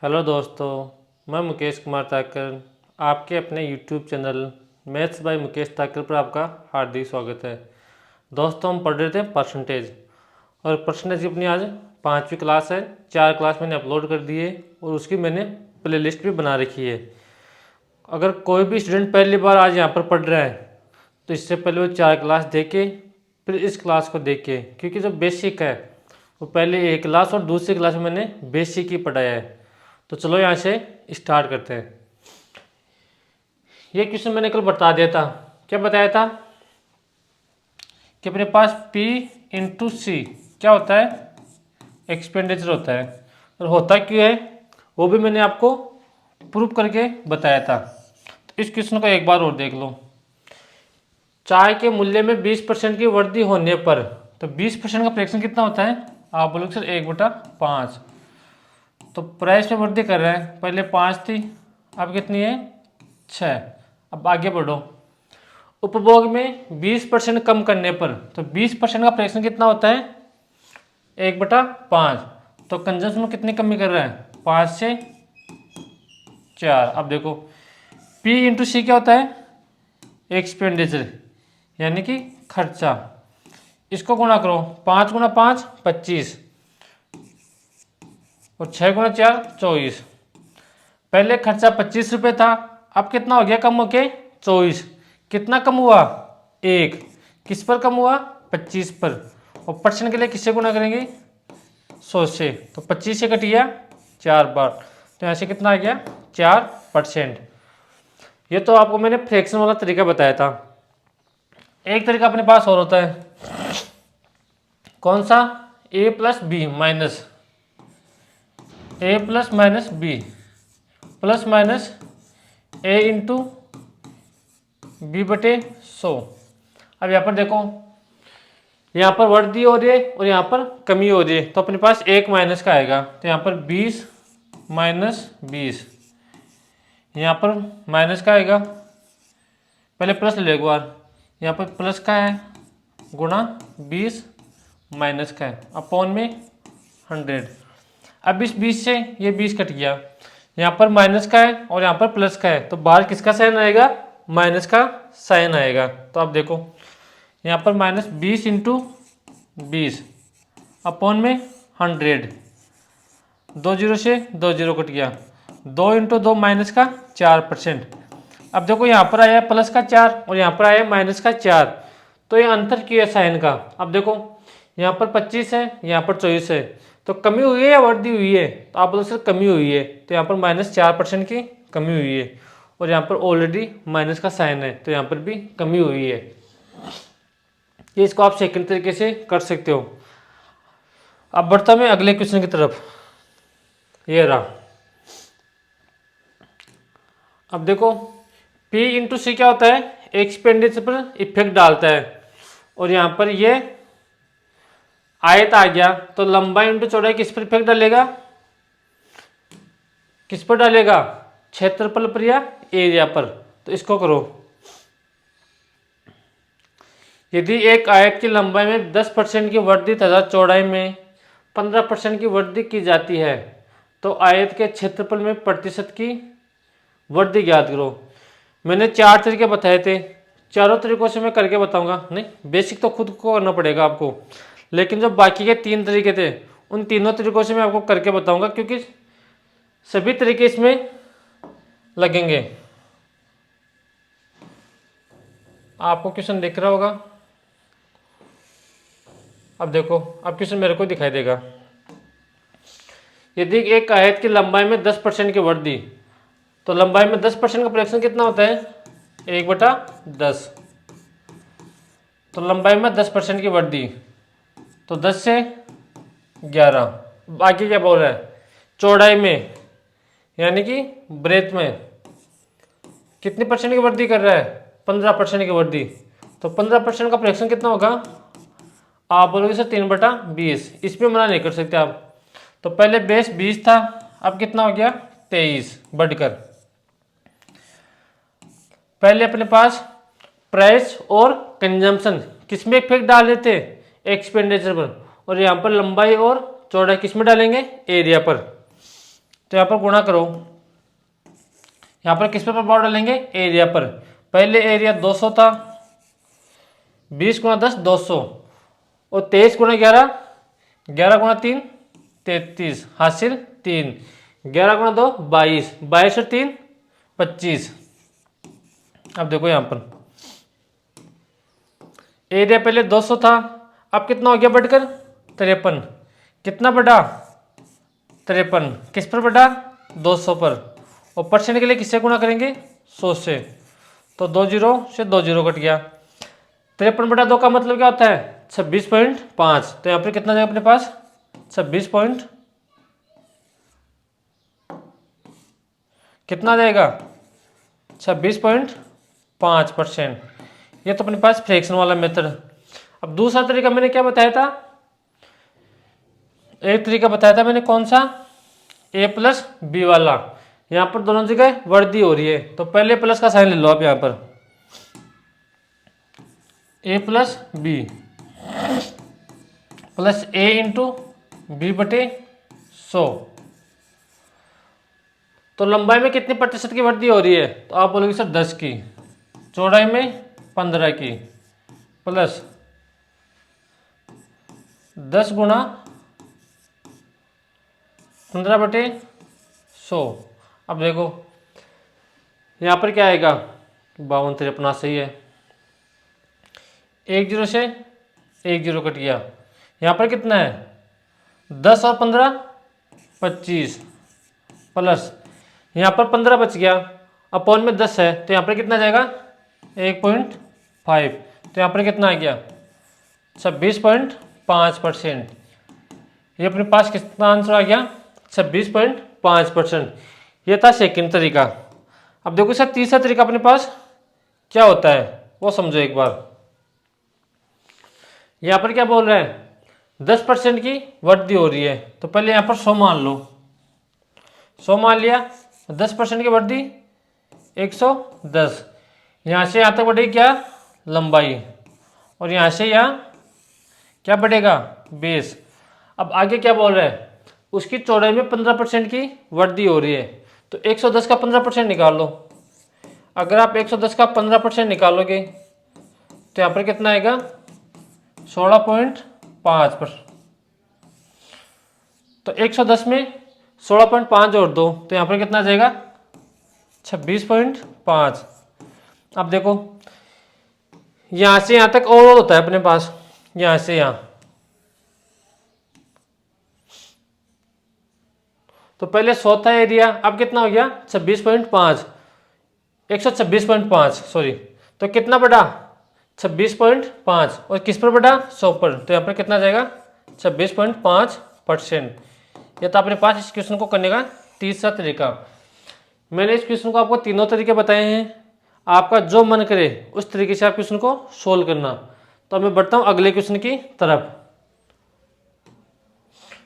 Hello दोस्तों, मैं मुकेश कुमार ताकर आपके अपने YouTube channel maths by Mukesh Takar पर आपका हार्दिक स्वागत है। दोस्तों, हम पढ़ रहे थे परसेंटेज और परसेंटेज की अपनी आज 5वीं क्लास है। 4 क्लास मैंने अपलोड कर दी है और उसकी मैंने प्लेलिस्ट भी बना रखी है। अगर कोई भी स्टूडेंट पहली बार आज यहाँ पर पढ़ रहा है तो इससे पहले वो 4 क्लास देखे फिर इस क्लास को देखे, क्योंकि जो बेसिक है वो पहले एक क्लास और दूसरी क्लास में मैंने बेसिक ही पढ़ाया है। तो चलो यहाँ से स्टार्ट करते हैं। ये क्वेश्चन मैंने कल बता दिया था। क्या बताया था कि अपने पास P इंटू सी क्या होता है, एक्सपेंडिचर होता है। और होता क्यों है वो भी मैंने आपको प्रूव करके बताया था। तो इस क्वेश्चन को एक बार और देख लो। चाय के मूल्य में 20% की वृद्धि होने पर, तो 20% का फ्रैक्शन कितना होता है? आप बोलोगे सर 1/5। तो प्राइस में वृद्धि कर रहा है, पहले 5 थी अब कितनी है? 6। अब आगे बढ़ो। उपभोग में 20% कम करने पर, तो 20% का फ्रैक्शन कितना होता है? 1/5। तो कंजम्पशन में कितनी कमी कर रहा है? 5 से 4। अब देखो P इंटू सी क्या होता है? एक्सपेंडिचर यानी कि खर्चा। इसको गुणा करो, 5 गुणा 5 25 और 6 गुणा 4 24। पहले खर्चा 25 रुपये था, अब कितना हो गया कम होके? 24। कितना कम हुआ? 1। किस पर कम हुआ? 25 पर। और परसेंट के लिए किससे गुणा करेंगे? 100 से। तो 25 से कट गया 4 बार, तो यहाँ से कितना आ गया? 4%। ये तो आपको मैंने फ्रैक्शन वाला तरीका बताया था। एक तरीका अपने पास और होता है, कौन सा? a plus B minus a plus minus B plus minus a into b/100। अब यहाँ पर देखो, यहाँ पर वृद्धि हो रही है और यहाँ पर कमी हो रही है, तो अपने पास एक माइनस का आएगा। तो यहाँ पर 20 माइनस 20, यहाँ पर माइनस का आएगा। पहले प्लस ले लो एक बार, यहाँ पर प्लस का है गुणा 20 माइनस का है अपॉन में 100। अब इस 20 से ये 20 कट गया, यहाँ पर माइनस का है और यहाँ पर प्लस का है, तो बाहर किसका साइन आएगा? माइनस का साइन आएगा। तो आप देखो यहाँ पर माइनस 20 इंटू 20 अपॉन में 100। 2 जीरो से 2 जीरो कट गया, 2 इंटू 2 माइनस का 4%। अब देखो यहाँ पर आया प्लस का 4 और यहाँ पर आया माइनस का 4, तो ये अंतर क्यों है साइन का? अब देखो यहाँ पर 25 है, यहाँ पर 24 है, तो कमी हुई है या वृद्धि हुई है? तो आप बोलो सर कमी हुई है, तो यहाँ पर -4% की कमी हुई है और यहाँ पर ऑलरेडी माइनस का साइन है, तो यहाँ पर भी कमी हुई है। ये इसको आप सेकंड तरीके से कर सकते हो। अब बढ़ता मैं अगले क्वेश्चन की तरफ। ये रहा। अब देखो P इंटू सी क्या होता है? एक्सपेंडिचर पर इफेक्ट डालता है। और यहाँ पर ये आयत आ गया, तो लंबाई इंटू चौड़ाई किस पर इफेक्ट डालेगा? किस पर डालेगा? क्षेत्रफल पर या एरिया पर? तो इसको करो। यदि एक आयत की लंबाई में 10% की वृद्धि तथा चौड़ाई में 15% की वृद्धि की जाती है, तो आयत के क्षेत्रफल में प्रतिशत की वृद्धि ज्ञात करो। मैंने 4 तरीके बताए थे, चारों तरीकों से मैं करके बताऊंगा। नहीं, बेसिक तो खुद को करना पड़ेगा आपको, लेकिन जो बाकी के 3 तरीके थे उन तीनों तरीकों से मैं आपको करके बताऊंगा, क्योंकि सभी तरीके इसमें लगेंगे। आपको क्वेश्चन दिख रहा होगा। अब देखो, अब क्वेश्चन मेरे को दिखाई देगा। यदि एक आयत की लंबाई में 10% की वृद्धि, तो लंबाई में 10% का फ्रैक्शन कितना होता है? 1/10। तो लंबाई में 10% की वृद्धि, तो 10 से 11। बाकी क्या बोल रहा है? चौड़ाई में यानी कि ब्रेथ में कितनी परसेंट की वृद्धि कर रहा है? 15% की वृद्धि। तो 15% का फ्रैक्शन कितना होगा? आप बोलोगे सर 3/20। इसमें मना नहीं कर सकते आप। तो पहले बेस 20 था, अब कितना हो गया? 23 बढ़कर। पहले अपने पास प्राइस और कंजम्पशन किस में इफेक्ट डाल देते? एक्सपेंडिचर पर। और यहाँ पर लंबाई और चौड़ाई किस में डालेंगे? एरिया पर। तो यहाँ पर गुणा करो। यहाँ पर किस पर प्रभाव डालेंगे? एरिया पर। पहले एरिया 200 था, 20 गुणा 10 200, और 23 गुणा 11, 11 गुणा 3 33, हासिल 3, 11 गुणा 2 22, 22 और 3 25। अब देखो यहाँ पर एरिया पहले 200 था, अब कितना हो गया बढ़कर? 53। कितना बढ़ा? 53। किस पर बढ़ा? 200 पर। और परसेंट के लिए किससे गुणा करेंगे? 100 से। तो 2 जीरो से 2 जीरो कट गया। 53/2 का मतलब क्या होता है? 26.5। तो यहाँ पर कितना जाएगा अपने पास? 26 पॉइंट कितना जाएगा? 26.5%। ये तो अपने पास फ्रैक्शन वाला मेथड। अब दूसरा तरीका मैंने क्या बताया था? एक तरीका बताया था मैंने, कौन सा? a+b वाला। यहाँ पर दोनों जगह वृद्धि हो रही है, तो पहले प्लस का साइन ले लो आप यहाँ पर। a+b plus a into B बटे 100। तो लंबाई में कितने प्रतिशत की वृद्धि हो रही है? तो आप बोलोगे सर 10 की। चौड़ाई में 15 की, प्लस 10 गुणा 15/100। अब देखो यहाँ पर क्या आएगा? 52 सही है। 1 जीरो से 1 जीरो कट गया। यहाँ पर कितना है? 10 और 15 25, प्लस यहाँ पर 15 बच गया, अपॉन में 10 है, तो यहाँ पर कितना जाएगा? 1.5। तो यहाँ पर कितना आ गया? 26.5%। ये अपने पास कितना आंसर आ गया? 26.5%। ये था सेकंड तरीका। अब देखो सर तीसरा तरीका अपने पास क्या होता है वो समझो एक बार। यहाँ पर क्या बोल रहे हैं? 10% की वृद्धि हो रही है, तो पहले यहाँ पर 100 मान लो। 100 मान लिया, 10% की वृद्धि 110। यहाँ से यहाँ तक बढ़ेगी क्या? लंबाई। और यहाँ से यहाँ क्या बढ़ेगा? बेस। अब आगे क्या बोल रहे हैं? उसकी चौड़ाई में 15% की वृद्धि हो रही है, तो 110 का 15% निकाल लो। अगर आप 110 का 15% निकालोगे तो यहाँ पर कितना आएगा? 16.5%। तो 110 में 16.5 जोड़ दो, तो यहाँ पर कितना आ जाएगा? 26.5। अब देखो यहाँ से यहाँ तक और होता है अपने पास, यहाँ से यहाँ। तो पहले 100 था एरिया, अब कितना हो गया? 26.5, 126.5 सॉरी। तो कितना बढ़ा? 26.5। और किस पर बढ़ा? 100 पर। तो यहाँ पर कितना जाएगा? 26.5%। यह था अपने पास इस क्वेश्चन को करने का तीसरा तरीका। मैंने इस क्वेश्चन को आपको तीनों तरीके बताए हैं, आपका जो मन करे उस तरीके से आप क्वेश्चन को सोल्व करना। तो मैं बढ़ता हूँ अगले क्वेश्चन की तरफ।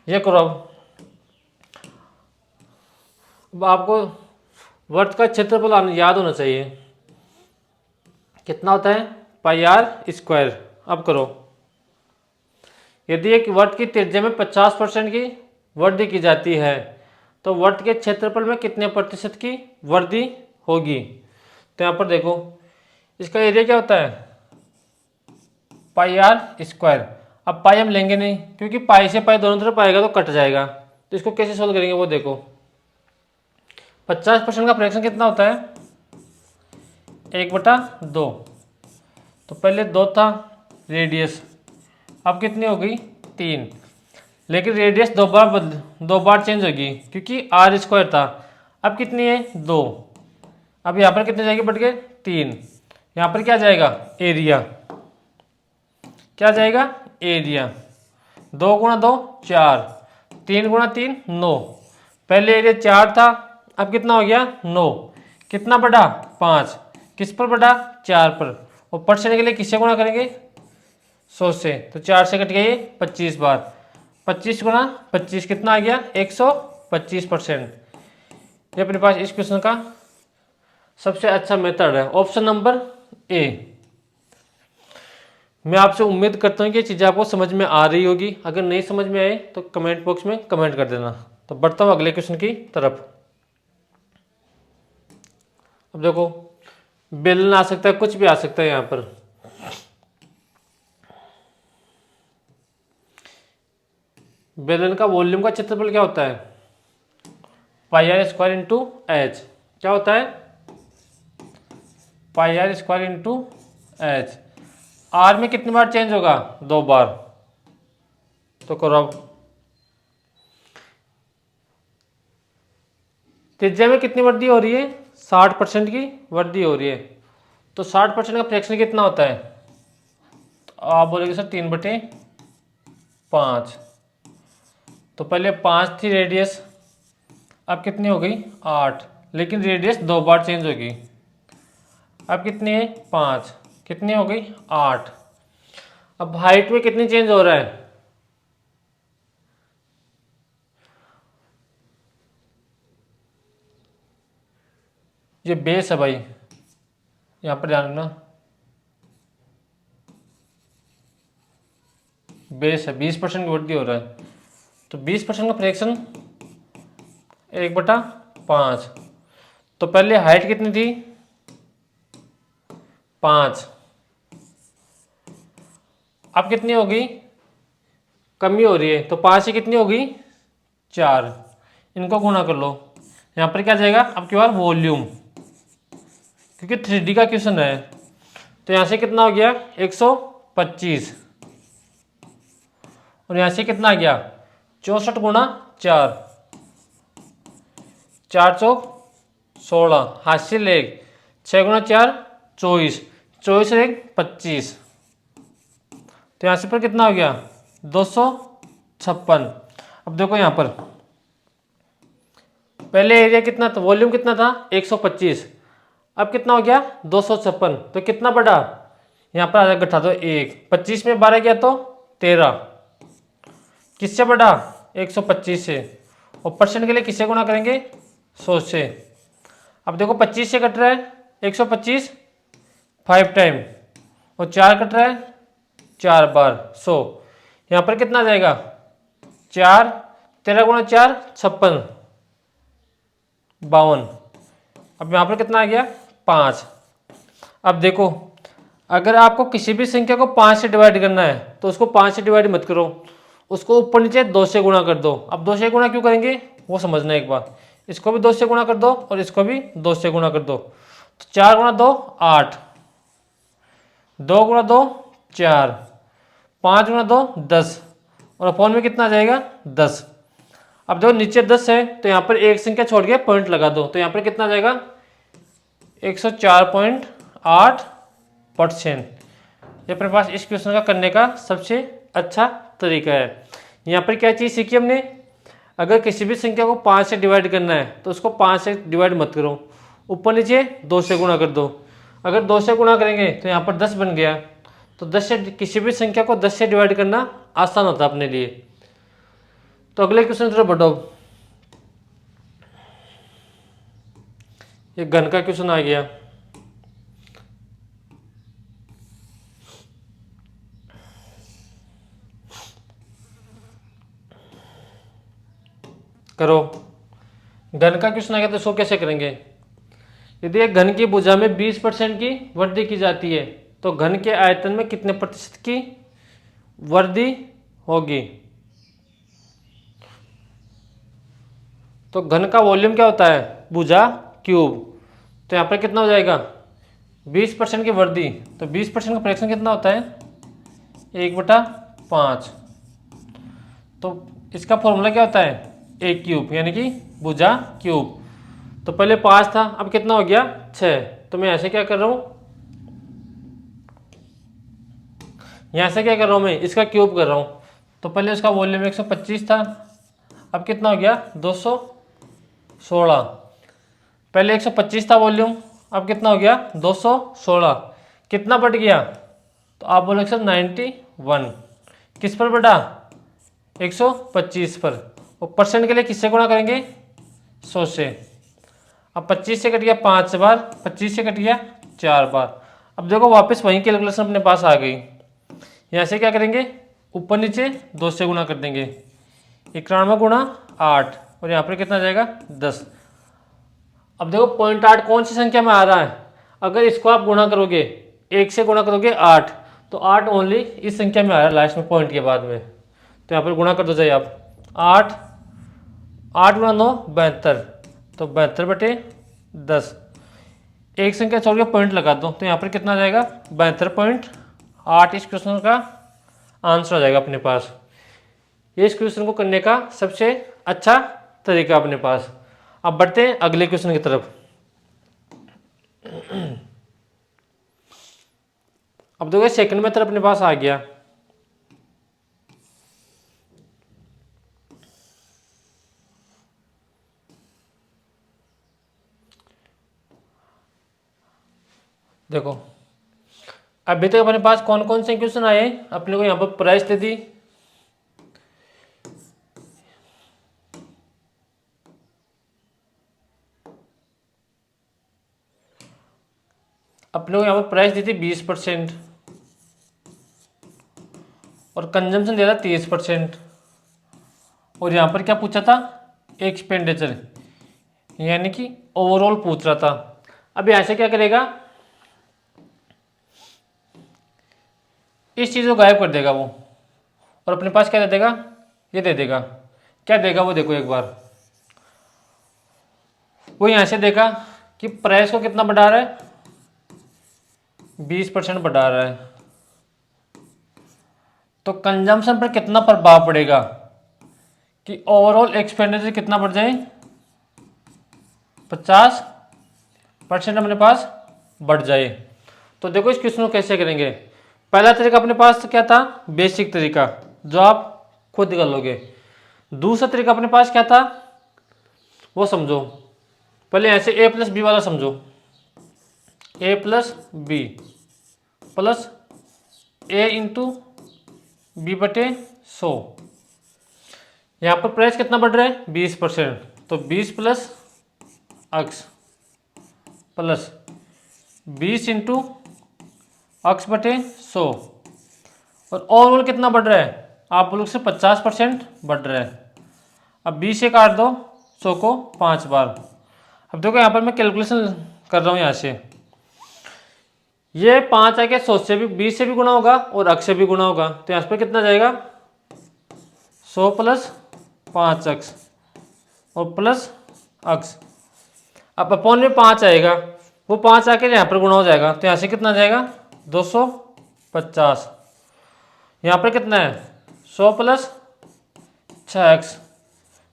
ये करो। अब आपको वर्त का क्षेत्रफल याद होना चाहिए। कितना होता है? πr²। अब करो, यदि एक वर्त की त्रिज्या में 50% की वृद्धि की जाती है तो वर्त के क्षेत्रफल में कितने प्रतिशत की वृद्धि होगी? तो यहाँ पर देखो इसका एरिया क्या होता है? πr²। अब पाई हम लेंगे नहीं, क्योंकि पाई से पाई दोनों तरफ आएगा तो कट जाएगा। तो इसको कैसे सोल्व करेंगे वो देखो। 50% का फ्रैक्शन कितना होता है? 1/2। तो पहले 2 था रेडियस, अब कितनी हो गई? 3। लेकिन रेडियस दो बार चेंज होगी, क्योंकि r² था। अब कितनी है? 2। अब यहाँ पर कितने जाएगी? बढ़ के 3। यहाँ पर क्या जाएगा? एरिया। क्या जाएगा? एरिया। 2 गुणा 2 4, 3 गुणा 3 9। पहले एरिया 4 था, अब कितना हो गया? 9। कितना बढ़ा? 5। किस पर बढ़ा? 4 पर। और परसेंट के लिए किससे गुणा करेंगे? 100 से। तो 4 से कट गया ये 25 बार। 25 गुणा 25 कितना आ गया? 125%। ये अपने पास इस क्वेश्चन का सबसे अच्छा मेथड है, ऑप्शन नंबर ए। मैं आपसे उम्मीद करता हूँ कि ये चीज़ें आपको समझ में आ रही होगी। अगर नहीं समझ में आए तो कमेंट बॉक्स में कमेंट कर देना। तो बढ़ता हूँ अगले क्वेश्चन की तरफ। अब देखो बेलन आ सकता है, कुछ भी आ सकता है यहाँ पर। बेलन का वॉल्यूम का क्षेत्रफल क्या होता है? Pi R square into H. क्या होता है? Pi R square into H. R में कितनी बार चेंज होगा? 2 बार। तो करो अब। त्रिज्या में कितनी वृद्धि हो रही है? 60% की वृद्धि हो रही है। तो 60% का फ्रैक्शन कितना होता है? तो आप बोलेंगे सर 3/5। तो पहले 5 थी रेडियस, अब कितनी हो गई? 8। लेकिन रेडियस 2 बार चेंज होगी। अब कितनी है? 5। कितनी हो गई? 8। अब हाइट में कितनी चेंज हो रहा है? ये बेस है भाई, यहाँ पर ध्यान रखना, बेस है। 20% की वृद्धि हो रहा है। तो 20% का फ्रैक्शन 1/5। तो पहले हाइट कितनी थी? 5। अब कितनी हो गई? कमी हो रही है। तो 5 से कितनी हो गई? 4। इनको गुणा कर लो। यहाँ पर क्या जाएगा? अब की बार वॉल्यूम, क्योंकि 3D का क्वेश्चन है। तो यहाँ से कितना हो गया? 125। और यहाँ से कितना आ गया? 64 गुणा 4, 4 चौक 16, हासिल 1, 6 गुणा 4 24, 24 1 25। तो यहाँ से पर कितना हो गया? 256। अब देखो यहाँ पर पहले एरिया कितना था, वॉल्यूम कितना था? 125। अब कितना हो गया? 256। तो कितना बढ़ा? यहाँ पर आ जाएगा, घटा दो 1। 25 में 12 गया तो 13। किससे बढ़ा? 125 से। और परसेंट के लिए किससे गुणा करेंगे? 100 से। अब देखो 25 से कट रहा है 125 5 टाइम, और 4 कट रहा है 4 बार 100। यहाँ पर कितना आ जाएगा? 4, 13 गुणा 4 56, 52। अब यहाँ पर कितना आ गया? 5। अब देखो अगर आपको किसी भी संख्या को 5 से डिवाइड करना है तो उसको 5 से डिवाइड मत करो, उसको ऊपर नीचे 2 से गुणा कर दो। अब 2 से गुणा क्यों करेंगे वो समझना एक बार। इसको भी 2 से गुणा कर दो और इसको भी 2 से गुणा कर दो। तो 4 गुणा 2 8, 2 गुणा 2 4, 5 गुणा 2 10, और अपॉन में कितना आ जाएगा? 10। अब देखो नीचे 10 है तो यहाँ पर एक संख्या छोड़ के पॉइंट लगा दो, तो यहाँ पर कितना आ जाएगा? 104.8%। ये अपने पास इस क्वेश्चन का करने का सबसे अच्छा तरीका है। यहाँ पर क्या चीज़ सीखी हमने? अगर किसी भी संख्या को 5 से डिवाइड करना है तो उसको 5 से डिवाइड मत करो, ऊपर नीचे 2 से गुणा कर दो। अगर 2 से गुणा करेंगे तो यहाँ पर 10 बन गया। तो 10 से किसी भी संख्या को 10 से डिवाइड करना आसान होता है अपने लिए। तो अगले क्वेश्चन तरफ बढ़ो। ये घन का क्वेश्चन आ गया। करो। घन का क्वेश्चन आ गया तो इसको कैसे करेंगे? यदि एक घन की भुजा में 20% की वृद्धि की जाती है तो घन के आयतन में कितने प्रतिशत की वृद्धि होगी? तो घन का वॉल्यूम क्या होता है? भुजा क्यूब। तो यहाँ पर कितना हो जाएगा? 20% की वृद्धि। तो 20% का फ्रैक्शन कितना होता है? 1/5। तो इसका फॉर्मूला क्या होता है? ए क्यूब, यानी कि भुजा क्यूब। तो पहले 5 था, अब कितना हो गया? 6। तो मैं ऐसे क्या कर रहा हूँ, यहाँ से क्या कर रहा हूँ मैं? इसका क्यूब कर रहा हूँ। तो पहले उसका वॉल्यूम 125 था, अब कितना हो गया? 216। पहले 125 था वॉल्यूम, अब कितना हो गया? 216। कितना बढ़ गया? तो आप बोलो 191। किस पर बढ़ा? 125 पर। और परसेंट के लिए किससे गुणा करेंगे? 100 से। अब 25 से कट गया 5 बार, 25 से कट गया 4 बार। अब देखो वापस वही कैलकुलेशन अपने पास आ गई। यहाँ से क्या करेंगे? ऊपर नीचे 2 से गुणा कर देंगे। 91 गुणा 8, और यहाँ पर कितना आ जाएगा 10। अब देखो 0.8 कौन सी संख्या में आ रहा है, अगर इसको आप गुणा करोगे 1 से गुणा करोगे 8, तो 8 ओनली इस संख्या में आ रहा है लास्ट में पॉइंट के बाद में। तो यहाँ पर गुणा कर दो जाइए आप, 8 8 गुणा 9 72, तो 72/10। एक संख्या छोड़ के पॉइंट लगा दो, तो यहाँ पर कितना आ जाएगा 72.8। इस क्वेश्चन का आंसर आ जाएगा अपने पास। ये इस क्वेश्चन को करने का सबसे अच्छा तरीका अपने पास। अब बढ़ते हैं अगले क्वेश्चन की तरफ। अब देखो सेकंड मेथड अपने पास आ गया। देखो अभी तक अपने पास कौन कौन से क्वेश्चन आए, अपने को यहाँ पर प्राइस दे दी, अपने को यहाँ पर प्राइस दी थी 20% और कंजम्पशन दे रहा 30%। और यहाँ पर क्या पूछा था, एक्सपेंडिचर, यानी कि ओवरऑल पूछ रहा था। अब यहाँ से क्या करेगा, इस चीज़ को गायब कर देगा वो, और अपने पास क्या दे देगा, ये दे देगा। क्या देगा वो देखो एक बार, वो यहाँ से देखा कि प्राइस को कितना बढ़ा रहा है, 20% बढ़ा रहा है, तो कंजम्पशन पर कितना प्रभाव पड़ेगा कि ओवरऑल एक्सपेंडिचर कितना बढ़ जाए, 50% अपने पास बढ़ जाए। तो देखो इस क्वेश्चन को कैसे करेंगे। पहला तरीका अपने पास क्या था, बेसिक तरीका, जो आप खुद कर लोगे। दूसरा तरीका अपने पास क्या था वो समझो। पहले ऐसे a + b वाला समझो, a + b plus a × b/100। यहाँ पर प्राइस कितना बढ़ रहा है, 20%, तो 20 + x प्लस 20 × x/100। और ओवरऑल कितना बढ़ रहा है, आप बोलोगे से 50% बढ़ रहा है। अब 20 से काट दो 100 को 5 बार। अब देखो यहाँ पर मैं कैलकुलेशन कर रहा हूँ, यहाँ से ये 5 आके 100 से भी 20 से भी गुणा होगा और x से भी गुणा होगा, तो यहाँ पर कितना जाएगा 100 + 5x और प्लस x। अब अपॉन में 5 आएगा, वो 5 आके यहाँ पर गुणा हो जाएगा, तो यहाँ से कितना जाएगा 250। यहाँ पर कितना है 100 + 6x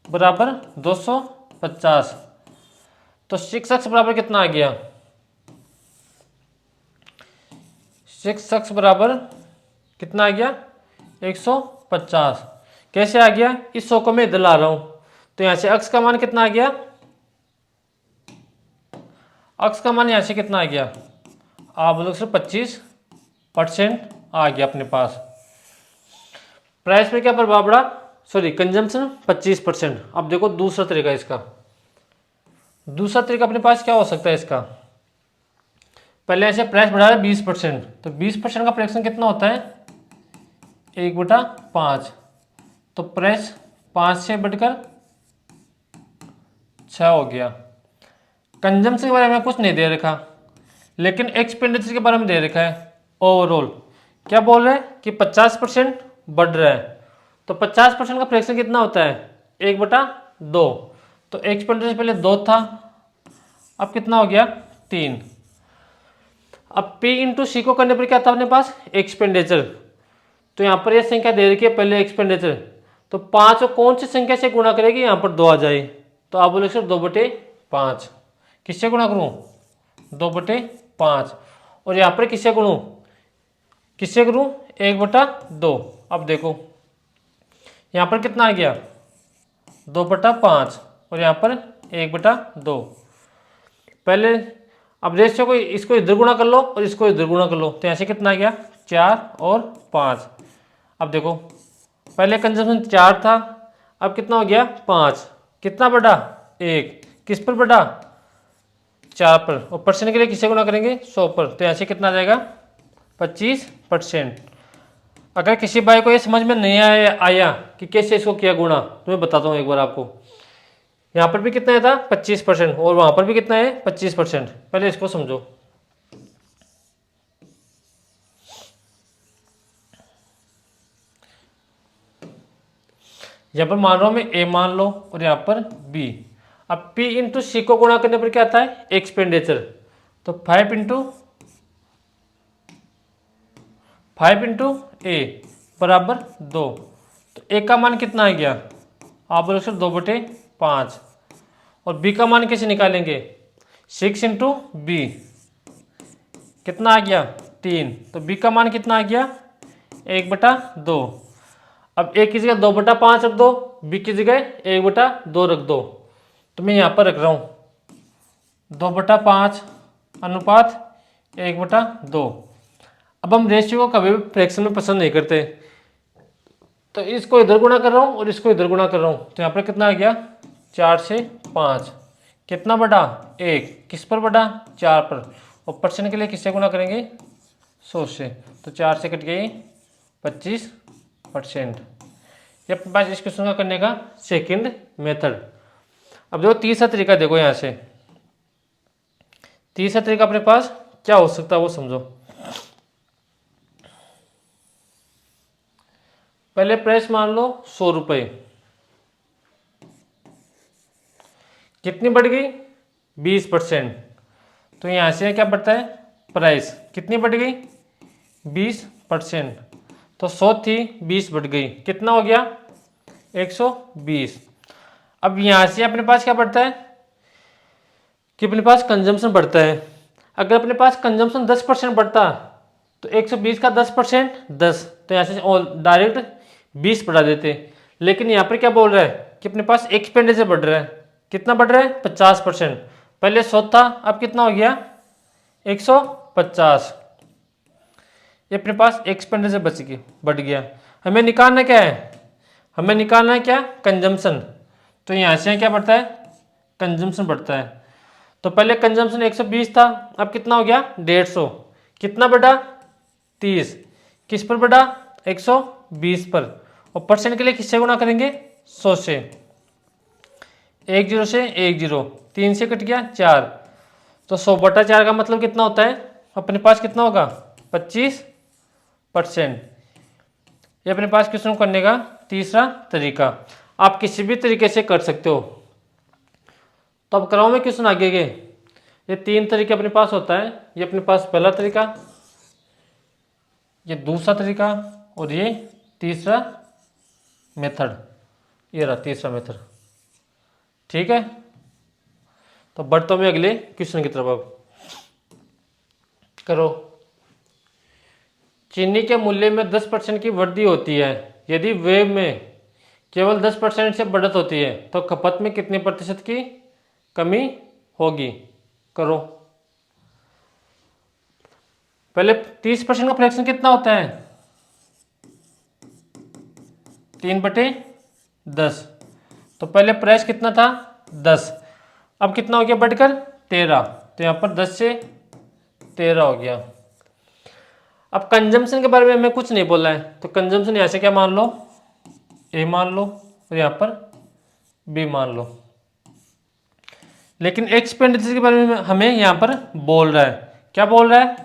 बराबर 250। तो 6x बराबर कितना आ गया, 6x बराबर कितना आ गया 150। कैसे आ गया, इस 100 को मैं इधर ला रहा हूं, तो यहां से x का मान कितना आ गया, x का मान यहां से कितना आ गया, आप बोलो सिर्फ 25% आ गया अपने पास। प्राइस पे क्या प्रभाव पड़ा, सॉरी कंजम्पशन 25%। अब देखो दूसरा तरीका इसका, दूसरा तरीका अपने पास क्या हो सकता है इसका। पहले ऐसे प्राइस बढ़ा रहा है 20%, तो 20% का फ्रैक्शन कितना होता है 1/5, तो प्राइस 5 से बढ़कर 6 हो गया। कंजम्पशन के बारे में कुछ नहीं दे रखा, लेकिन एक्सपेंडिचर के बारे में दे रखा है। ओवरऑल क्या बोल रहे हैं कि 50% बढ़ रहा है, तो 50% का फ्रैक्शन कितना होता है 1/2। तो एक्सपेंडिचर पहले 2 था, अब कितना हो गया 3। अब P × C को करने पर क्या था अपने पास एक्सपेंडिचर, तो यहाँ पर यह संख्या दे रखी है पहले एक्सपेंडिचर, तो 5 को कौन सी संख्या से गुणा करेगी, यहाँ पर 2 आ जाए, तो आप बोले सर 2/5। किससे गुणा करूँ 2/5, और यहाँ पर किससे गुणूँ, किससे करूँ 1/2। अब देखो यहाँ पर कितना आ गया 2/5 और यहाँ पर 1/2। पहले अब रेशियो को इसको इधर गुणा कर लो और इसको इधर गुणा कर लो, तो यहाँ से कितना आ गया 4 और 5। अब देखो पहले कंजम्पशन 4 था, अब कितना हो गया 5, कितना बढ़ा 1, किस पर बढ़ा 4 पर, और परसेंट के लिए किससे गुणा करेंगे 100 पर, तो यहाँ से कितना आ जाएगा 25%। अगर किसी भाई को ये समझ में नहीं आया कि कैसे इसको किया गुणा, तो मैं बताता हूँ एक बार आपको। यहाँ पर भी कितना है था 25% और वहाँ पर भी कितना है 25%। पहले इसको समझो। यहाँ पर मान रहा हूँ मैं ए मान लो और यहाँ पर बी। अब P इंटू सी को गुणा करने पर क्या आता है एक्सपेंडिचर। तो 5 इंटू ए बराबर 2। तो ए का मान कितना आ गया आप बोलो सर 2/5। और बी का मान कैसे निकालेंगे 6 इंटू बी कितना आ गया 3। तो बी का मान कितना आ गया 1/2। अब ए की जगह 2/5 रख दो, बी की जगह 1/2 रख दो। तो मैं यहाँ पर रख रहा हूँ 2/5 अनुपात 1/2। अब हम रेशियो को कभी भी फ्रैक्शन में पसंद नहीं करते, तो इसको इधर गुणा कर रहा हूँ और इसको इधर गुणा कर रहा हूँ। तो यहाँ पर कितना आ गया 4 से 5 कितना बड़ा 1 किस पर बड़ा 4 पर। और परसेंट के लिए किससे गुणा करेंगे 100 से। तो 4 से कट गई 25%। ये अपने पास इस क्वेश्चन का करने का सेकंड मेथड। अब देखो तीसरा तरीका देखो यहाँ से। तीसरा तरीका अपने पास क्या हो सकता है वो समझो। पहले प्राइस मान लो 100 रुपये, कितनी बढ़ गई 20%। तो यहाँ से क्या बढ़ता है प्राइस कितनी बढ़ गई 20%। तो 100 थी 20 बढ़ गई कितना हो गया 120। अब यहाँ से अपने पास क्या बढ़ता है कि अपने पास कंजम्पशन बढ़ता है। अगर अपने पास कंजम्पशन 10% बढ़ता तो 120 का 10% 10। तो यहाँ से डायरेक्ट 20 बढ़ा देते। लेकिन यहाँ पर क्या बोल रहा है कि अपने पास एक्सपेंडिचर बढ़ रहा है। कितना बढ़ रहा है 50%। पहले 100 था अब कितना हो गया 150। ये अपने पास एक्सपेंडिचर बढ़ गया। हमें निकालना क्या है हमें निकालना है क्या कंजम्पशन। तो यहाँ से क्या बढ़ता है कंजम्पशन बढ़ता है। तो पहले कंजम्पशन 120 था अब कितना हो गया 150। कितना बढ़ा 30 किस पर बढ़ा 120 पर। और परसेंट के लिए किससे गुणा करेंगे 100 से। 1 0 से 1 0 3 से कट गया 4। तो 100/4 का मतलब कितना होता है अपने पास कितना होगा 25%। ये अपने पास क्वेश्चन करने का तीसरा तरीका। आप किसी भी तरीके से कर सकते हो। तो अब कराओ मैं क्वेश्चन आगे के। ये 3 तरीके अपने पास होता है। ये अपने पास पहला तरीका, ये दूसरा तरीका और ये तीसरा मेथड। ये रहा तीसरा मेथड। ठीक है। तो बढ़ता हूं मैं अगले क्वेश्चन की तरफ। अब करो। चीनी के मूल्य में 10% की वृद्धि होती है। यदि व्यय में केवल 10% से बढ़त होती है तो खपत में कितने प्रतिशत की कमी होगी। करो। पहले 30% का फ्रैक्शन कितना होता है 3/10। तो पहले प्राइस कितना था 10 अब कितना हो गया बढ़कर 13। तो यहाँ पर 10 से 13 हो गया। अब कंजम्पशन के बारे में हमें कुछ नहीं बोला है। तो कंजम्पशन यहाँ से क्या मान लो ए मान लो और यहाँ पर बी मान लो। लेकिन एक्सपेंडिचर के बारे में हमें यहाँ पर बोल रहा है। क्या बोल रहा है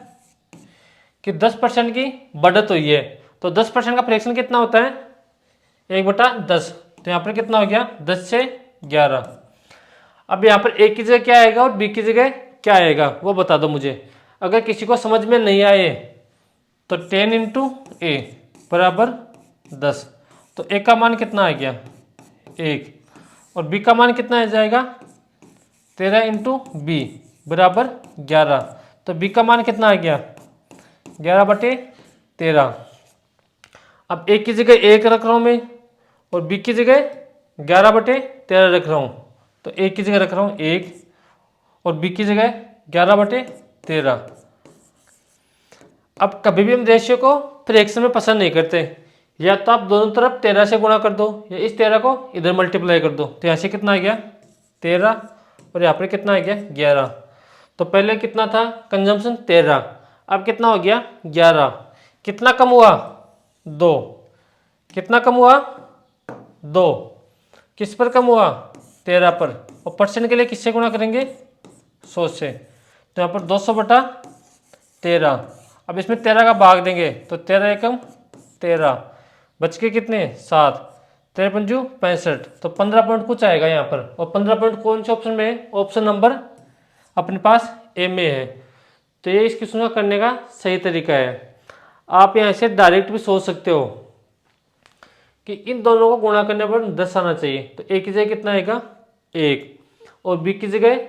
कि 10% की बढ़त हुई है। तो 10% का फ्रैक्शन कितना होता है 1/10। तो यहाँ पर कितना हो गया 10 से 11। अब यहाँ पर ए की जगह क्या आएगा और बी की जगह क्या आएगा वो बता दो मुझे। अगर किसी को समझ में नहीं आए तो 10 इंटू ए बराबर 10। तो ए का मान कितना आ गया 1 और बी का मान कितना आ जाएगा 13 इंटू बी बराबर 11। तो बी का मान कितना आ गया 11/13। अब ए की जगह 1 रख रहा हूँ मैं और बी की जगह 11/13 रख रहा हूँ। तो ए की जगह रख रहा हूँ 1 और बी की जगह 11/13। अब कभी भी हम रेशियो को फ्रैक्शन में पसंद नहीं करते। या तो आप दोनों तरफ 13 से गुणा कर दो या इस 13 को इधर मल्टीप्लाई कर दो। तो यहाँ से कितना आ गया 13 और यहाँ पर कितना आ गया 11। तो पहले कितना था कंजम्पशन 13 अब कितना हो गया 11। कितना कम हुआ 2। कितना कम हुआ 2 किस पर कम हुआ 13 पर, और परसेंट के लिए किससे गुणा करेंगे? 100 से। तो यहाँ पर 200/13। अब इसमें 13 का भाग देंगे तो 13 एकम 13, बच के कितने? 7, 13 पंजू 65। तो 15 पॉइंट कुछ आएगा यहाँ पर। और 15 पॉइंट कौन से ऑप्शन में है? ऑप्शन नंबर अपने पास ए में है। तो ये इस क्वेश्चन का करने का सही तरीका है। आप यहाँ से डायरेक्ट भी सोच सकते हो कि इन दोनों को गुणा करने पर 10 आना चाहिए। तो ए की जगह कितना आएगा? 1, और बी की जगह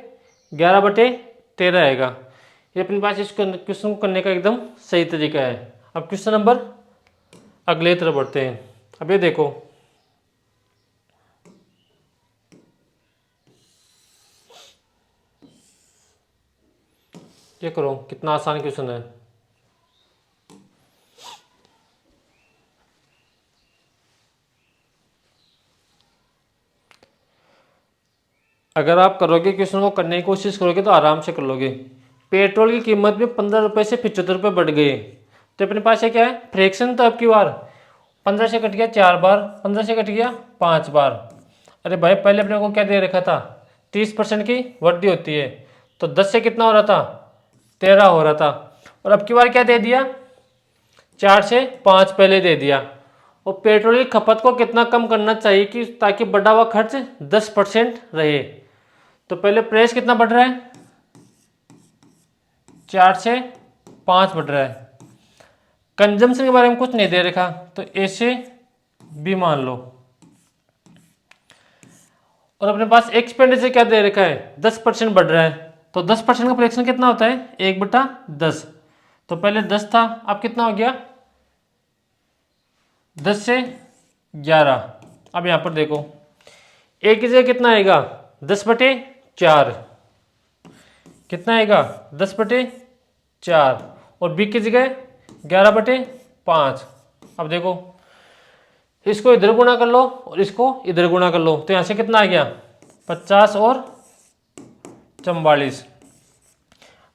11/13 आएगा। ये अपने पास इस क्वेश्चन को करने का एकदम सही तरीका है। अब क्वेश्चन नंबर अगले तरफ बढ़ते हैं। अब ये देखो, ये करो, कितना आसान क्वेश्चन है। अगर आप करोगे, क्वेश्चन को करने की कोशिश करोगे तो आराम से कर लोगे। पेट्रोल की कीमत में 15 रुपये से 75 रुपये बढ़ गई। तो अपने पास ये क्या है? फ्रैक्शन। तो अब की बार 15 से कट गया 4 बार, 15 से कट गया 5 बार। अरे भाई, पहले अपने को क्या दे रखा था? 30% की वृद्धि होती है। तो 10 से कितना हो रहा था? 13 हो रहा था। और अब की बार क्या दे दिया? 4 से 5 पहले दे दिया। और पेट्रोल की खपत को कितना कम करना चाहिए कि ताकि बढ़ा हुआ खर्च 10% रहे? तो पहले प्राइस कितना बढ़ रहा है? 4 से 5 बढ़ रहा है। कंजम्पशन के बारे में कुछ नहीं दे रखा, तो ए से बी मान लो। और अपने पास एक्सपेंडिचर क्या दे रखा है? 10% बढ़ रहा है। तो 10% का फ्रैक्शन कितना होता है? 1/10। तो पहले 10 था, अब कितना हो गया? 10 से 11। अब यहाँ पर देखो, ए की जगह कितना आएगा? 10/4। कितना आएगा? 10/4। और बी की जगह 11/5। अब देखो, इसको इधर गुणा कर लो और इसको इधर गुणा कर लो। तो यहाँ से कितना आ गया? 50 और 44।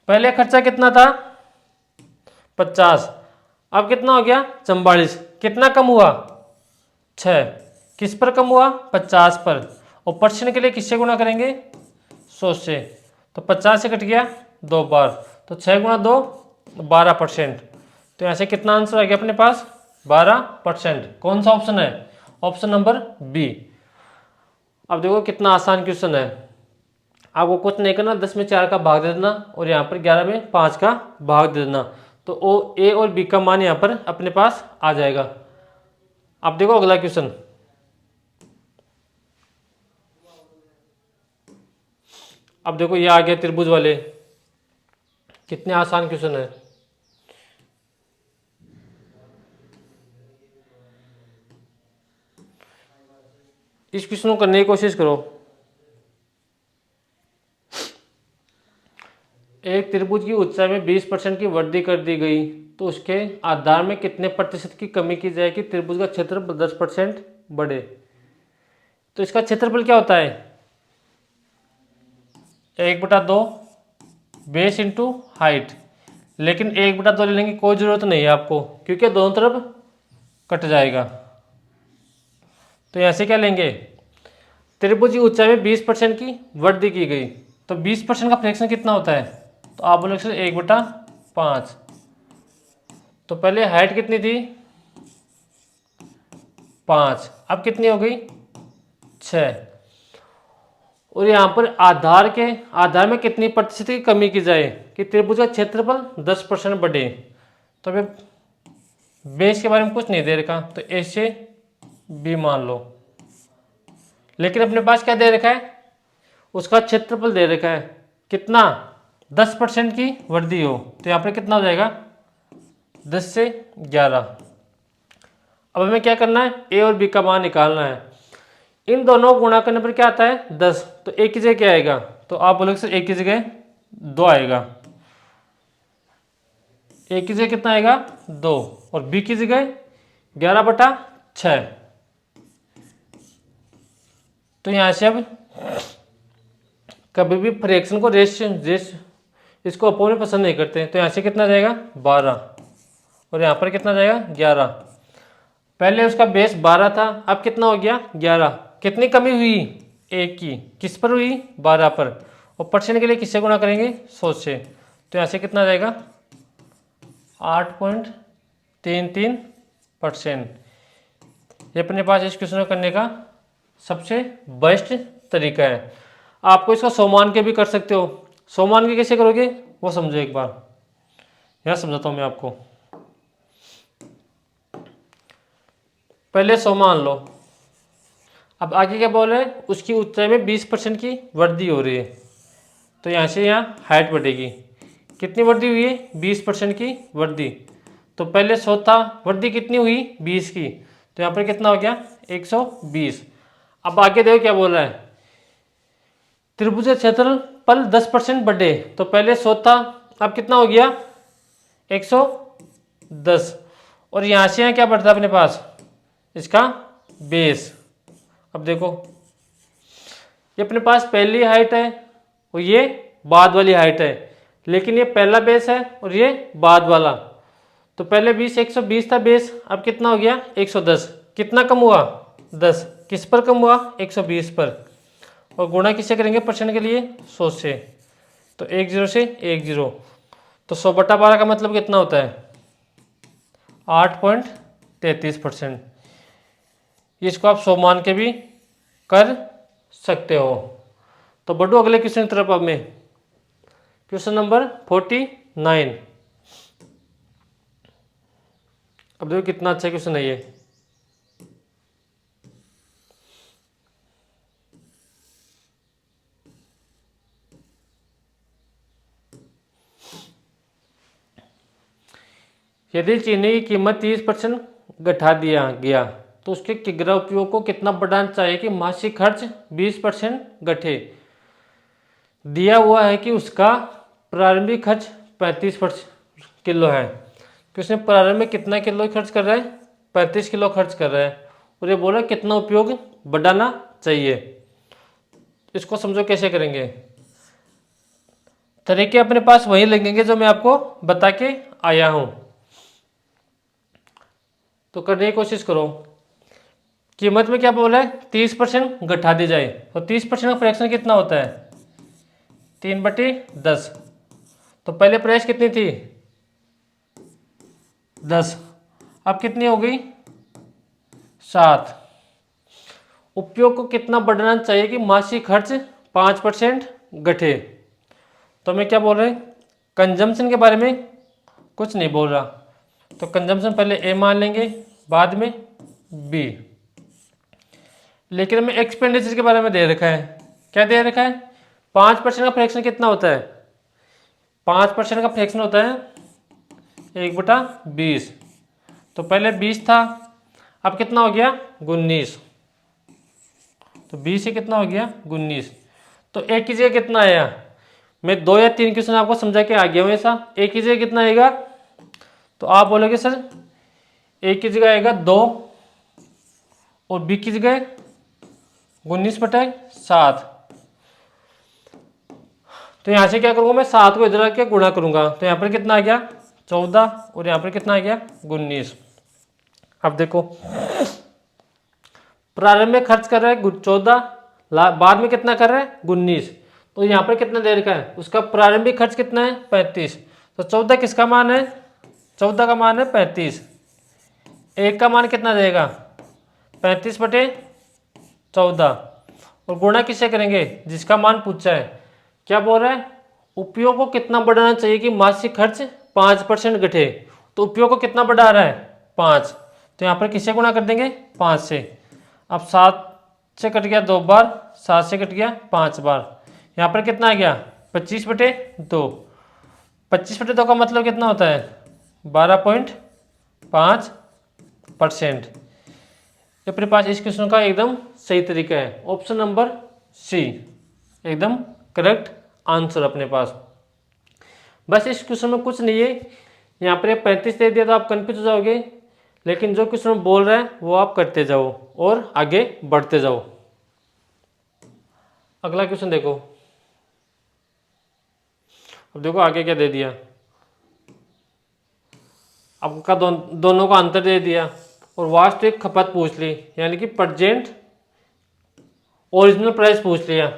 पहले खर्चा कितना था? 50। अब कितना हो गया? 44। कितना कम हुआ? 6। किस पर कम हुआ? 50 पर। और परसेंट के लिए किससे गुणा करेंगे? 100 से। तो 50 से कट गया 2 बार, तो 6 गुणा 2 12%। तो यहाँ से कितना आंसर आ गया अपने पास? 12%। कौन सा ऑप्शन है? Option number B. अब देखो कितना आसान क्वेश्चन है। आपको कुछ नहीं करना, 10 में 4 का भाग दे देना और यहाँ पर 11 में 5 का भाग दे देना। तो ओ ए और बी का मान यहाँ पर अपने पास आ जाएगा। अब देखो अगला क्वेश्चन। अब देखो ये आ गया त्रिभुज वाले। कितने आसान क्वेश्चन है। इस क्वेश्चन को करने की कोशिश करो। एक त्रिभुज की ऊंचाई में 20% की वृद्धि कर दी गई, तो उसके आधार में कितने प्रतिशत की कमी की जाए कि त्रिभुज का क्षेत्रफल 10% बढ़े? तो इसका क्षेत्रफल क्या होता है? 1/2 बेस इंटू हाइट। लेकिन 1/2 लेने की कोई ज़रूरत नहीं है आपको, क्योंकि दोनों तरफ कट जाएगा। तो यहाँ से क्या लेंगे? त्रिभुज की ऊंचाई में 20% की वृद्धि की गई, तो 20% का फ्रैक्शन कितना होता है? तो आप बोलोगे सर 1/5। तो पहले हाइट कितनी थी? 5, अब कितनी हो गई? 6। और यहाँ पर आधार में कितनी प्रतिशत की कमी की जाए कि त्रिभुज का क्षेत्रफल 10% बढ़े? तो अभी बेस के बारे में कुछ नहीं दे रखा, तो ए से बी मान लो। लेकिन अपने पास क्या दे रखा है? उसका क्षेत्रफल दे रखा है। कितना? 10% की वृद्धि हो, तो यहाँ पर कितना हो जाएगा? 10 से 11। अब हमें क्या करना है? ए और बी का मान निकालना है। इन दोनों को गुणा करने पर क्या आता है? 10। तो ए की जगह क्या आएगा? तो आप बोलोगे सर ए की जगह 2 आएगा। ए की जगह कितना आएगा? 2। और बी की जगह 11/6। तो यहाँ से अब कभी भी फ्रैक्शन को इसको अपोन में पसंद नहीं करते, तो यहाँ से कितना जाएगा? 12। और यहाँ पर कितना जाएगा? 11। पहले उसका बेस 12 था, अब कितना हो गया? 11। कितनी कमी हुई? ए की किस पर हुई 12 पर, और परसेंट के लिए किससे गुणा करेंगे 100 से, तो यहाँ से कितना जाएगा 8.33%। ये अपने पास इस क्वेश्चन को करने का सबसे बेस्ट तरीका है। आपको इसका 100 मान के भी कर सकते हो। 100 मान के कैसे करोगे वो समझो एक बार, यहाँ समझाता हूँ मैं आपको। पहले 100 मान लो, अब आगे क्या बोल रहे हैं, उसकी ऊंचाई में 20% की वृद्धि हो रही है, तो यहाँ से यहाँ हाइट बढ़ेगी। कितनी वृद्धि हुई है 20% की वृद्धि, तो पहले 100 था, वृद्धि कितनी हुई 20 की, तो यहाँ पर कितना हो गया 120। अब आगे देखो क्या बोल रहा है, त्रिभुज क्षेत्रफल 10% बढ़े, तो पहले 100 था, अब कितना हो गया 110, और यहाँ से यहाँ क्या बढ़ता है अपने पास इसका बेस। अब देखो ये अपने पास पहली हाइट है और ये बाद वाली हाइट है, लेकिन ये पहला बेस है और ये बाद वाला, तो पहले 120 था बेस, अब कितना हो गया 110, कितना कम हुआ 10, किस पर कम हुआ 120 पर, और गुणा किससे करेंगे परसेंट के लिए 100 से, तो 10 से 10, तो 100/12 का मतलब कितना होता है 8.33%। इसको आप 100 मान के भी कर सकते हो। तो बढ़ो अगले क्वेश्चन की तरफ। अब मैं क्वेश्चन नंबर 49। अब देखो कितना अच्छा क्वेश्चन है ये। यदि चीनी की कीमत 30% घटा दिया गया तो उसके किग्रा उपयोग को कितना बढ़ाना चाहिए कि मासिक खर्च 20% घटे। दिया हुआ है कि उसका प्रारंभिक खर्च 35 किलो है, कि उसने प्रारंभ में कितना किलो खर्च कर रहा है 35 किलो खर्च कर रहा है, और ये बोल रहा है कितना उपयोग बढ़ाना चाहिए। इसको समझो कैसे करेंगे। तरीके अपने पास वही लगेंगे जो मैं आपको बता के आया हूं, तो करने की कोशिश करो। कीमत में क्या बोला है 30% घटा दी जाए, तो 30% का फ्रैक्शन कितना होता है 3/10, तो पहले प्राइस कितनी थी 10, अब कितनी हो गई 7। उपयोग को कितना बढ़ाना चाहिए कि मासिक खर्च 5% घटे, तो मैं क्या बोल रहे हैं कंजम्पशन के बारे में कुछ नहीं बोल रहा, तो कंजम्पशन पहले ए मान लेंगे बाद में बी, लेकिन हमें एक्सपेंडिचर के बारे में दे रखा है। क्या दे रखा है 5% का फ्रैक्शन कितना होता है 5% का फ्रैक्शन होता है 1/20, तो पहले 20 था, अब कितना हो गया 19, तो 20 से कितना हो गया 19, तो एक की जगह कितना आया, मैं 2 या 3 क्वेश्चन आपको समझा के आ गया हूँ ऐसा। एक की जगह कितना आएगा, तो आप बोलोगे सर एक की जगह आएगा 2 और बी की जगह 19/7, तो यहाँ से क्या करूँगा मैं 7 को इधर आके गुणा करूँगा, तो यहाँ पर कितना आ गया 14 और यहाँ पर कितना आ गया 19। अब देखो प्रारंभ में खर्च कर रहा है 14, बाद में कितना कर रहा है 19, तो यहाँ पर कितना दे रखा है उसका प्रारंभिक खर्च कितना है 35, तो 14 किसका मान है 14 का मान है 35, एक का मान कितना देगा 35/14, और गुणा किससे करेंगे जिसका मान पूछा है। क्या बोल रहा है उपयोग को कितना बढ़ाना चाहिए कि मासिक खर्च 5% घटे, तो उपयोग को कितना बढ़ा रहा है 5, तो यहाँ पर किससे गुणा कर देंगे 5 से। अब 7 से कट गया 2 बार, 7 से कट गया 5 बार, यहाँ पर कितना आ गया 25/2, 25/2 का मतलब कितना होता है 12.5%। अपने पास इस क्वेश्चन का एकदम सही तरीका है, ऑप्शन नंबर सी एकदम करेक्ट आंसर अपने पास। बस इस क्वेश्चन में कुछ नहीं है, यहाँ पर 35 दे दिया तो आप कन्फ्यूज हो जाओगे, लेकिन जो क्वेश्चन बोल रहा है वो आप करते जाओ और आगे बढ़ते जाओ। अगला क्वेश्चन देखो। अब देखो आगे क्या दे दिया, आपका दोनों का अंतर दे दिया और वास्तविक खपत पूछ ली, यानी कि प्रेजेंट ओरिजिनल प्राइस पूछ लिया,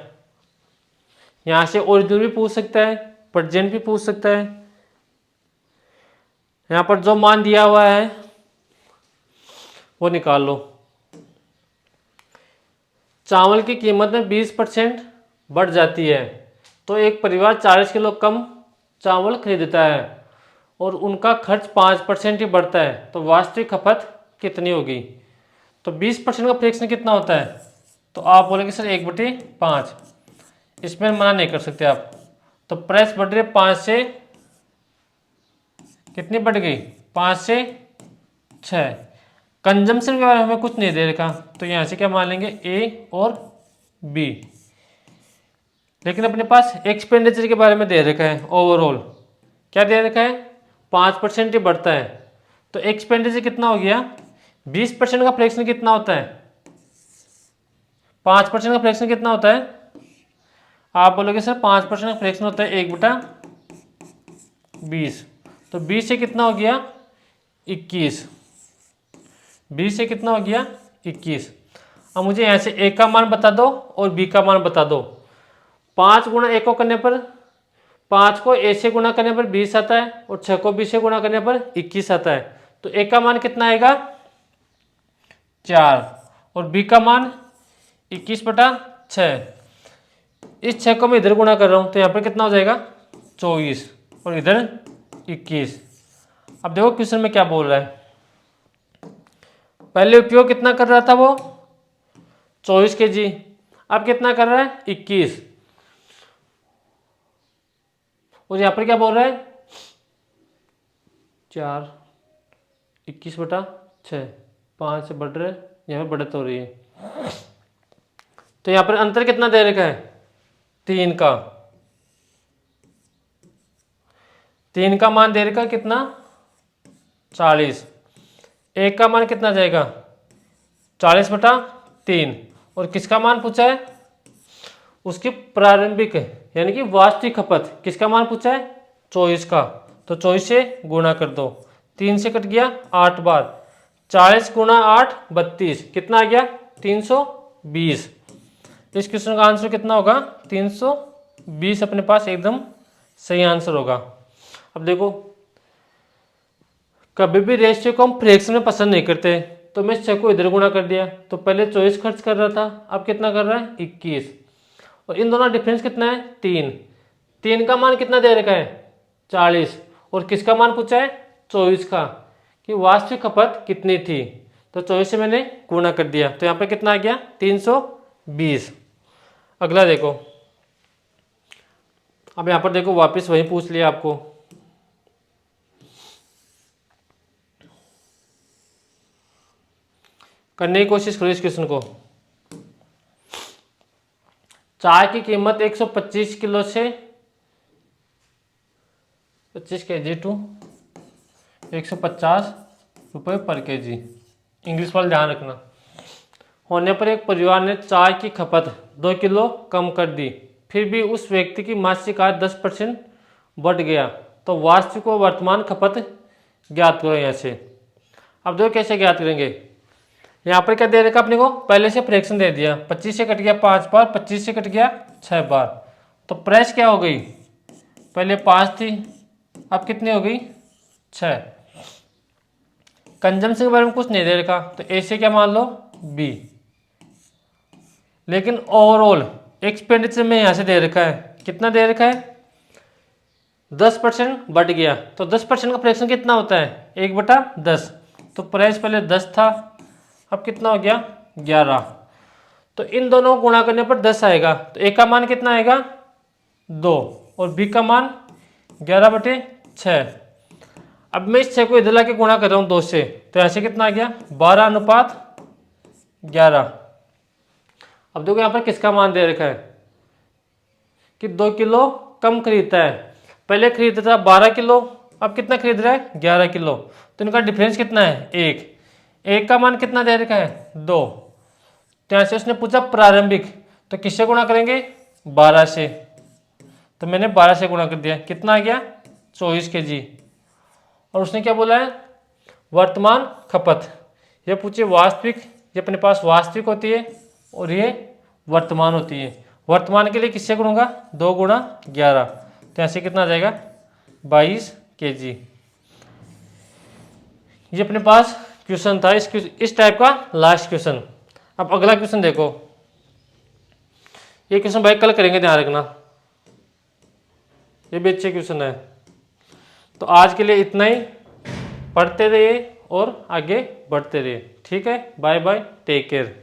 यहाँ से ओरिजिनल भी पूछ सकता है, प्रेजेंट भी पूछ सकता है। यहाँ पर जो मान दिया हुआ है वो निकाल लो। चावल की कीमत में 20% बढ़ जाती है तो एक परिवार 40 किलो कम चावल खरीदता है और उनका खर्च 5% ही बढ़ता है, तो वास्तविक खपत कितनी होगी? तो 20% का फ्रैक्शन कितना होता है? तो आप बोलेंगे सर 1/5, इसमें मना नहीं कर सकते आप। तो प्राइस बढ़ रही है 5 से, कितनी बढ़ गई? 5 से 6। कंजम्पशन के बारे में हमें कुछ नहीं दे रखा, तो यहाँ से क्या मान लेंगे? ए और बी। लेकिन अपने पास एक्सपेंडिचर के बारे में दे रखा है, ओवरऑल क्या दे रखा है? 5% ही बढ़ता है, तो एक्सपेंडिचर कितना हो गया? 20% का फ्रैक्शन कितना होता है? 5% का फ्रैक्शन कितना होता है? आप बोलोगे सर 5% का फ्रैक्शन होता है 1/20, तो 20 से कितना हो गया? 21। 20 से कितना हो गया? 21। अब मुझे यहाँ से ए का मान बता दो और बी का मान बता दो। 5 गुणा ए को करने पर, 5 को ए से गुणा करने पर 20 आता है और 6 को बी से गुणा करने पर 21 आता है, तो ए का मान कितना आएगा? 4 और बी का मान 21/6। इस 6 को मैं इधर गुणा कर रहा हूँ तो यहाँ पर कितना हो जाएगा? 24 और इधर 21। अब देखो क्वेश्चन में क्या बोल रहा है। पहले उपयोग कितना कर रहा था वो? 24 kg, अब कितना कर रहा है? 21। और यहाँ पर क्या बोल रहा है? 4 21/6, 5 से बढ़ रहा है, यहाँ पर बढ़त हो रही है। तो यहाँ पर अंतर कितना दे रखा है? 3 का। 3 का मान दे रखा कितना? 40। 1 का मान कितना जाएगा? 40/3। और किसका मान पूछा है? उसकी प्रारंभिक यानी कि वास्तविक खपत, किसका मान पूछा है? 24 का, तो 24 से गुणा कर दो। 3 से कट गया 8 बार, 40 गुणा 8 32, कितना आ गया? 320। इस क्वेश्चन का आंसर कितना होगा? 320 अपने पास एकदम सही आंसर होगा। अब देखो, कभी भी रेशियो को हम फ्रैक्शन में पसंद नहीं करते, तो मैं 6 को इधर गुणा कर दिया, तो पहले 24 खर्च कर रहा था, अब कितना कर रहा है? 21। और इन दोनों डिफरेंस कितना है? 3। 3 का मान कितना दे रखा है? 40। और किसका मान पूछा है? 24 का, कि वास्तविक खपत कितनी थी, तो 24 से मैंने गुणा कर दिया, तो यहाँ पे कितना आ गया? 320। अगला देखो, अब यहाँ पर देखो वापस वही पूछ लिया आपको। करने की कोशिश करो इस क्वेश्चन को। चाय की कीमत 125 किलो से 25 kg टू 150 रुपये पर kg, इंग्लिश वाला ध्यान रखना, होने पर एक परिवार ने चाय की खपत 2 किलो कम कर दी, फिर भी उस व्यक्ति की मासिक आय 10% बढ़ गया, तो वास्तविक व वर्तमान खपत ज्ञात करो यहाँ से। अब देखो कैसे ज्ञात करेंगे। यहाँ पर क्या दे रखा अपने को? पहले से फ्रैक्शन दे दिया, 25 से कट गया 5 बार, 25 से कट गया 6 बार, तो प्राइस क्या हो गई? पहले 5 थी, अब कितनी हो गई? 6। कंजम्पशन के बारे में कुछ नहीं दे रखा, तो ए से क्या मान लो? बी। लेकिन ओवरऑल एक्सपेंडिचर में यहाँ से दे रखा है, कितना दे रखा है? 10% बढ़ गया, तो 10% का फ्रैक्शन कितना होता है? 1/10। तो प्राइस पहले 10 था, अब कितना हो गया? 11। तो इन दोनों को गुणा करने पर 10 आएगा, तो ए का मान कितना आएगा? 2 और बी का मान 11/6। अब मैं इस 6 को इधर ला के गुणा कर रहा हूँ 2 से, तो ऐसे कितना आ गया? 12:11। अब देखो यहाँ पर किसका मान दे रखा है कि 2 किलो कम खरीदता है। पहले खरीदता था 12 किलो, अब कितना खरीद रहा है? 11 किलो, तो इनका डिफरेंस कितना है? 1। 1 का मान कितना दे रखा है? 2। तो यहाँ से उसने पूछा प्रारंभिक, तो किससे गुणा करेंगे? 12 से, तो मैंने 12 से गुणा कर दिया, कितना आ गया? 24 kg। और उसने क्या बोला है? वर्तमान खपत। ये पूछे वास्तविक, ये अपने पास वास्तविक होती है और ये वर्तमान होती है। वर्तमान के लिए किससे गुणूंगा, 2 गुणा 11, तो यहाँ से कितना आ जाएगा 22 kg। ये अपने पास क्वेश्चन था इस टाइप का लास्ट क्वेश्चन। अब अगला क्वेश्चन देखो, ये क्वेश्चन भाई कल करेंगे, ध्यान रखना, ये भी अच्छे क्वेश्चन है। तो आज के लिए इतना ही, पढ़ते रहिए और आगे बढ़ते रहिए। ठीक है, बाय बाय, टेक केयर।